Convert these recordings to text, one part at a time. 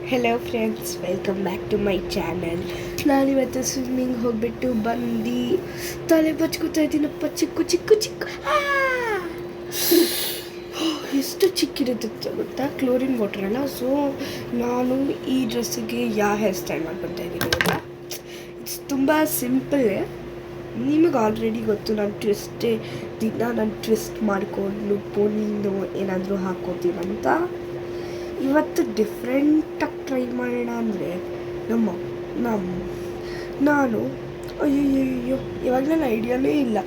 Hello friends, welcome back to my channel. ನಾನಿವತ್ತು swimming ಹೋಗ್ಬಿಟ್ಟು ಬಂದು ತಲೆ ಬಚ್ಕೋತಾ ಇದ್ದೀನಪ್ಪ. ಚಿಕ್ಕು ಚಿಕ್ಕು ಚಿಕ್ಕು ಎಷ್ಟು ಚಿಕ್ಕಿರುತ್ತೆ ಗೊತ್ತಾ, ಕ್ಲೋರಿನ್ ವಾಟರ್ ಅಲ್ಲ. ಸೊ ನಾನು ಈ ಡ್ರೆಸ್ಸಿಗೆ ಯಾವ ಹೇರ್ ಸ್ಟೈಲ್ ಮಾಡ್ಕೊತಾ ಇದ್ದೀನಿ ಗೊತ್ತಾ. ಇಟ್ಸ್ ತುಂಬ ಸಿಂಪಲ್. ನಿಮಗೆ ಆಲ್ರೆಡಿ ಗೊತ್ತು, ನಾನು ಟ್ವಿಸ್ಟ್ ಮಾಡಿಕೊಂಡು ಪೋನಿಂದು ಏನಾದರೂ ಹಾಕೋತೀನಂತ. ಇವತ್ತು ಡಿಫ್ರೆಂಟಾಗಿ ಟ್ರೈ ಮಾಡೋಣ ಅಂದರೆ ನಾನು ಅಯ್ಯೋ ಇವಾಗ ನನ್ನ ಐಡಿಯಾನೇ ಇಲ್ಲ.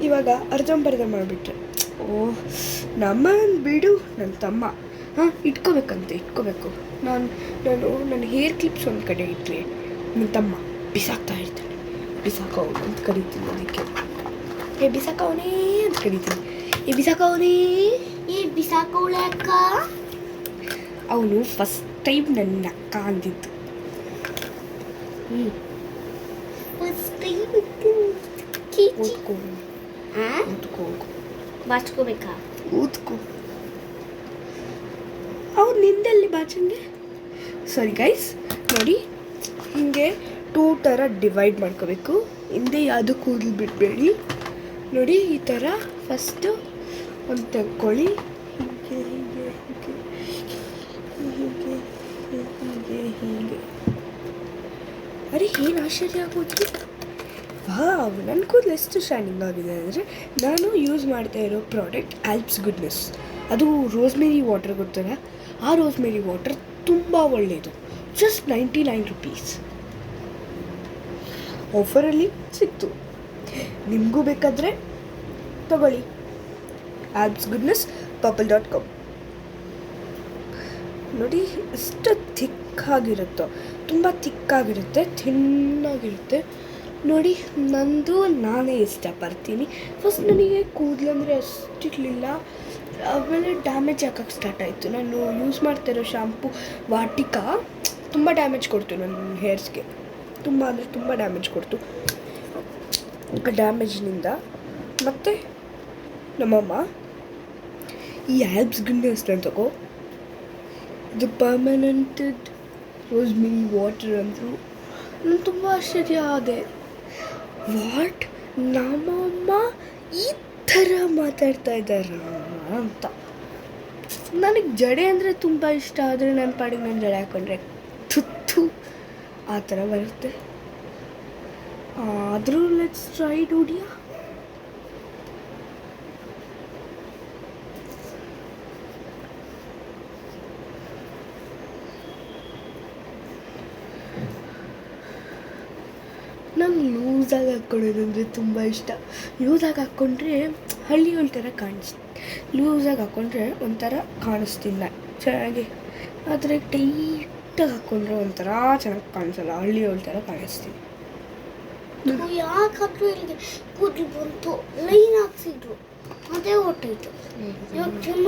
ಇವಾಗ ಅರ್ಧಂಬರ್ಧ ಮಾಡಿಬಿಟ್ರೆ ಬಿಡು. ನನ್ನ ತಮ್ಮ ಇಟ್ಕೋಬೇಕು. ನಾನು ನನ್ನ ಹೇರ್ ಕ್ಲಿಪ್ಸ್ ಒಂದು ಕಡೆ ಇಟ್ಟರೆ ನನ್ನ ತಮ್ಮ ಬಿಸಾಕ್ತಾ ಇರ್ತಾನೆ. ಬಿಸಾಕವನು ಅಂತ ಕರಿತೀನಿ. ಅದಕ್ಕೆ ಬಿಸಾಕವನೇ ಅಂತ ಕರಿತೀನಿ. ಬಿಸಾಕವಳೆ ಅಕ್ಕ. ಅವನು ಫಸ್ಟ್ ಟೈಮ್ ನನ್ನ ಅಕ್ಕ ಅಂದಿದ್ದು. ಊದ್ಕೋ. ಅವ್ರು ನಿಂದಲ್ಲಿ ಬಾಚಂಗೆ. ಸಾರಿ ಗೈಸ್, ನೋಡಿ ಹೀಗೆ 2 ಥರ ಡಿವೈಡ್ ಮಾಡ್ಕೋಬೇಕು. ಹಿಂದೆ ಯಾವುದು ಕೂದಲು ಬಿಡಬೇಡಿ. ನೋಡಿ ಈ ಥರ ಫಸ್ಟು ಒಂದು ತಗೊಳ್ಳಿ. ಹೀಗೆ ಅರೆ ಏನು ಆಶ್ಚರ್ಯ ಆಗೋದು. ನನ್ನ ಕೂದಲು ಎಷ್ಟು ಶೈನಿಂಗ್ ಆಗಿದೆ ಅಂದರೆ, ನಾನು ಯೂಸ್ ಮಾಡ್ತಾ ಇರೋ ಪ್ರಾಡಕ್ಟ್ ಆಲ್ಪ್ಸ್ ಗುಡ್ನೆಸ್. ಅದು ರೋಸ್ಮೇರಿ ವಾಟರ್ ಗೊತ್ತಲ್ಲ, ಆ ರೋಸ್ಮೇರಿ ವಾಟರ್ ತುಂಬ ಒಳ್ಳೆಯದು. ಜಸ್ಟ್ 99 rupees ಆಫರಲ್ಲಿ ಸಿಕ್ತು. ನಿಮಗೂ ಬೇಕಾದರೆ ತಗೊಳ್ಳಿ. Alps goodness purple.com. ನೋಡಿ ಎಷ್ಟು ಥಿಕ್ಕಾಗಿರುತ್ತೋ, ತುಂಬ ಥಿಕ್ಕಾಗಿರುತ್ತೆ, ಥಿನ್ನಾಗಿರುತ್ತೆ. ನೋಡಿ ನಾನೇ ಇಷ್ಟಪಡ್ತೀನಿ. ಫಸ್ಟ್ ನನಗೆ ಕೂದಲು ಅಂದರೆ ಅಷ್ಟಿರಲಿಲ್ಲ, ಆಮೇಲೆ ಡ್ಯಾಮೇಜ್ ಆಗಕ್ಕೆ ಸ್ಟಾರ್ಟ್ ಆಯಿತು. ನಾನು ಯೂಸ್ ಮಾಡ್ತಿರೋ ಶಾಂಪು ವಾಟಿಕಾ ತುಂಬ ಡ್ಯಾಮೇಜ್ ಕೊಡ್ತು ನನ್ನ ಹೇರ್ಸ್ಗೆ. ತುಂಬ ಅಂದರೆ ತುಂಬ ಡ್ಯಾಮೇಜ್ ಕೊಡ್ತು. ಡ್ಯಾಮೇಜ್ನಿಂದ ಮತ್ತು ನಮ್ಮಮ್ಮ ಈ ಆಲ್ಪ್ಸ್ ಗುಡ್ನೆಸ್ನ ತಗೋ, ಇದು ಪರ್ಮನೆಂಟೆಡ್ ರೋಸ್ಮೇರಿ ವಾಟರ್ ಅಂದರು. ನಾನು ತುಂಬ ಆಶ್ಚರ್ಯ ಆದೆ. ವಾಟ್, ನಮ್ಮಮ್ಮ ಈ ಥರ ಮಾತಾಡ್ತಾ ಇದ್ದಾರ ಅಂತ. ನನಗೆ ಜಡೆ ಅಂದರೆ ತುಂಬ ಇಷ್ಟ, ಆದರೆ ನನ್ನ ಪಾಡಿಗೆ ನಾನು ಜಡೆ ಹಾಕೊಂಡ್ರೆ ತುತ್ತು ಆ ಥರ ಬರುತ್ತೆ. ಆದರೂ ಲೆಟ್ಸ್ ಟ್ರೈ ಡೂಡಿಯಾ. ನಂಗೆ ಲೂಸಾಗಿ ಹಾಕ್ಕೊಳ್ಳೋದಂದರೆ ತುಂಬ ಇಷ್ಟ. ಲೂಸಾಗಿ ಹಾಕ್ಕೊಂಡ್ರೆ ಹಳ್ಳಿಗಳ ಥರ ಲೂಸಾಗಿ ಹಾಕ್ಕೊಂಡ್ರೆ ಒಂಥರ ಕಾಣಿಸ್ತಿಲ್ಲ ಚೆನ್ನಾಗಿ, ಆದರೆ ಟೈಟಾಗಿ ಹಾಕ್ಕೊಂಡ್ರೆ ಒಂಥರ ಚೆನ್ನಾಗಿ ಕಾಣಿಸಲ್ಲ, ಹಳ್ಳಿಗಳ ಥರ ಕಾಣಿಸ್ತೀನಿ. ಯಾಕೆ ಹಾಕಿದ್ರು ಇಲ್ಲಿಗೆ ಕೂದಲು ಬಂತು, ಲೈನ್ ಹಾಕ್ಸಿದ್ರು, ಅದೇ ಹೊಟ್ಟೈತು. ಇವಾಗ ಟ್ರಿಮ್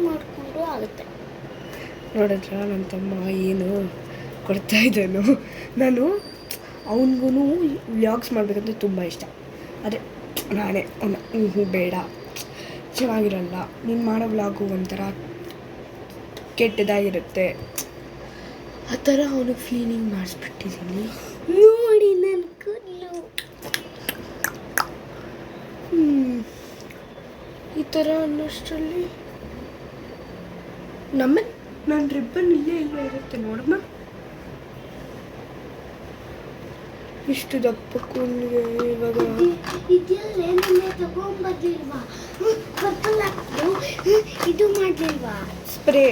ಮಾಡಿಕೊಂಡು ಆಗುತ್ತೆ. ನೋಡಿದ್ರ ನನ್ನ ತಮ್ಮ ಏನು ಕೊಡ್ತಾ ಇದ್ದಾನು. ನಾನು ಅವನಿಗೂ ವ್ಲಾಗ್ಸ್ ಮಾಡಬೇಕಂದ್ರೆ ತುಂಬ ಇಷ್ಟ. ಅದೇ ನಾನೇ ಬೇಡ, ಚೆನ್ನಾಗಿರಲ್ಲ, ನೀನು ಮಾಡೋ ವ್ಲಾಗು ಒಂಥರ ಕೆಟ್ಟದಾಗಿರುತ್ತೆ, ಆ ಥರ ಅವನಿಗೆ ಕ್ಲೀನಿಂಗ್ ಮಾಡಿಸ್ಬಿಟ್ಟಿದ್ದೀನಿ. ನೋಡಿ ನನ್ನ ಕೂದಲು ಈ ಥರ ಅನ್ನೋಷ್ಟರಲ್ಲಿ ನನ್ನ ರಿಬ್ಬನ್ ಇಲ್ಲೇ ಇರುತ್ತೆ ನೋಡಮ್ಮ. ಇಷ್ಟು ದಪ್ಪ ಕೂದಲಿಗೆ ಇವಾಗ ತಗೊಂಬರ್ಲಿಲ್ವಾ, ಇದು ಮಾಡಲಿಲ್ವಾ ಸ್ಪ್ರೇ?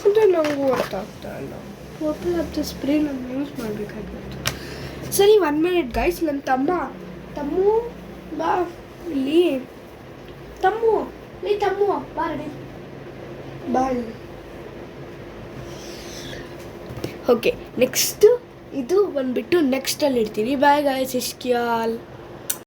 ಅಂದರೆ ನನಗೂ ಅರ್ಥ ಆಗ್ತಾ ಇಲ್ಲ. ಪರ್ಪಲ್ ಆಗ್ತಾ ಸ್ಪ್ರೇ ನಾನು ಯೂಸ್ ಮಾಡಬೇಕಾಗಿತ್ತು. ಸರಿ, 1 minute ಗೈಸ್. ನನ್ನ ತಮ್ಮು ಬಾ ಇಲ್ಲಿ. ತಮ್ಮು ಬಾ ರೆಡಿ ಬಾ. ಓಕೆ, ನೆಕ್ಸ್ಟು ಇದು ಬಂದುಬಿಟ್ಟು ನೆಕ್ಸ್ಟಲ್ಲಿ ಇಡ್ತೀನಿ. Bye guys, ಇಷ್ಕಿಯಾಲ್.